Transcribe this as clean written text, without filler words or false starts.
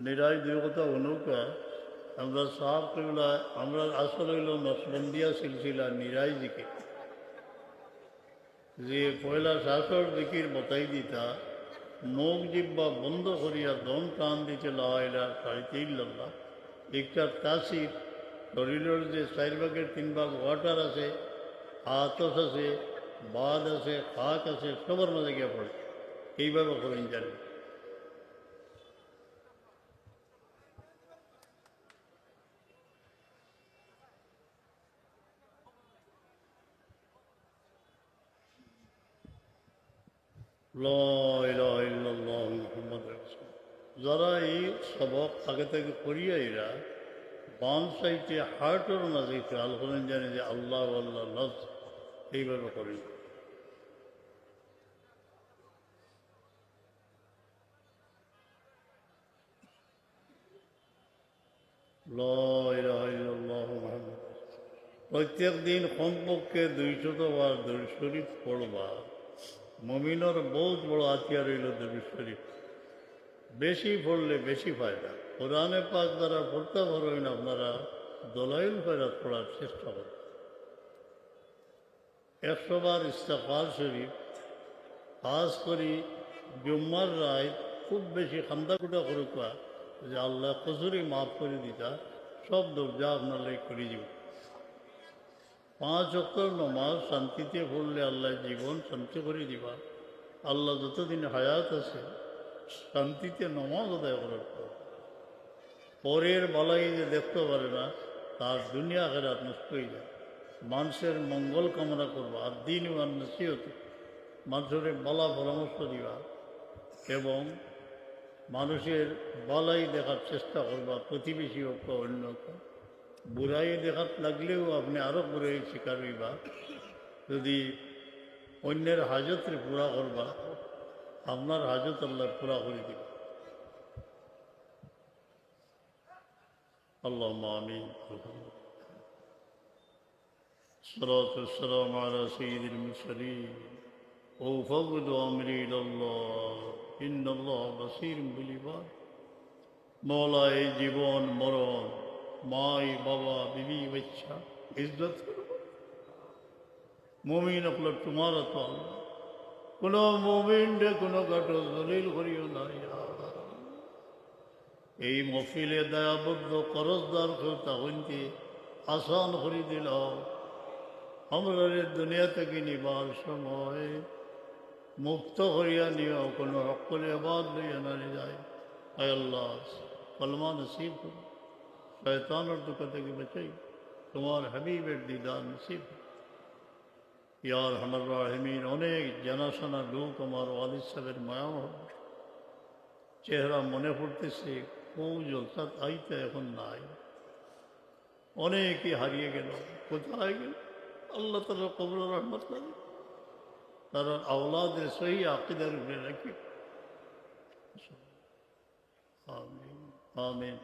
নিরাজ দুই কথা অনুকা আমরা সাহাব কেবলা আমরা আসলে হইল নসবন্দিয়া সিলসিলা নিরাজ দিকে যে পয়লা শাসর দিকির বতাই দিতা মুখ জিব্বা বন্ধ করিয়া দম টান দিতে লাইলা সাড়িতে ইল্লাল্লাহ একটা তাসির শরীরের যে 4 ভাগের 3 ভাগ ওয়াটার আছে আতস আছে বাদ আছে খাক আছে সবার মধ্যে গিয়ে পড়ে এইভাবে করেন জানি যারা এই সবক আগে থেকে করিয়া এরা বাম সাইডে হার্টের মাঝে খেয়াল করেন জানি যে আল্লাহ আল্লাহ লফ এইভাবে করেন প্রত্যেক দিন কমপক্ষে 200 বার দরুদ শরীফ পড়বা মুমিনের বহুত বড় হাতিয়ার হইল দরুদ শরীফ বেশি পড়লে বেশি ফায়দা কোরআনে পাক দ্বারা পড়তে পারেন আপনারা দলাইল ফেরাত পড়ার চেষ্টা করেন 100 বার ইস্তেগফার শরীফ খাস করি জুম্মার রায় খুব বেশি খান্দাকুটা করুকা যে আল্লাহ কসুরি মাফ করে দিতা সব দরজা আপনার লাই করে দিব 5 ওয়াক্ত নমাজ শান্তিতে পড়লে আল্লাহ জীবন শান্তি করে দিবা আল্লাহ যতদিন হায়াত আছে শান্তিতে নমাজ আদায় করার পর পরের বালাই যে দেখতে পারে না তার দুনিয়া আখিরাত নষ্ট হয়ে যায় মানুষের মঙ্গল কামনা করবা আর দিন আর নসিহত মানুষের বলা পরামর্শ দিবা এবং মানুষের বালাই দেখার চেষ্টা করবা প্রতিবেশী হোক বা অন্য বুড়াই দেখার লাগলেও আপনি আরও বুড়াই শিকার হইবা যদি অন্যের হাজতের পুরা করবা আপনার হাজত আল্লাহ পুরা করে দিবা আল্লাহুম্মা আমিন الصلاة والسلام على سيد المرسلين وأفوض أمري إلى الله إن الله بصير بالعباد মওলায় জীবন মরণ মাই বাবা বিবি বাচ্চা ইজ্জত মুমিন আপনার তোমারা তো আল্লাহ কোনো মুমিন রে কোনো গাটো দলিল করিও না এই মফিলে দয়াবদ্ধ করজদার করতা হইতে আসান করে দিল আমরা দুনিয়া থেকে নিবার সময় মুক্ত করিয়া নিও কোনো হকলে আবাদ লইয়া না যায় আয় আল্লাহ কলমা নসিব করো শয়তানের দুঃখ থেকে বাঁচাই তোমার হাবিবের দিদার নসিব ইয়ার হামার রাহিমিন অনেক জানাশোনা লোক আমার ওয়ালিদ সাহেবের মায়া চেহারা মনে পড়তেছে খুব জলসাত আইতে এখন নাই অনেকে হারিয়ে গেল কোথায় গেল আল্লাহ তাআলা কবর রহমত করে তারা আওলাদের সহি আকিদার উপরে রাখি আমিন আমিন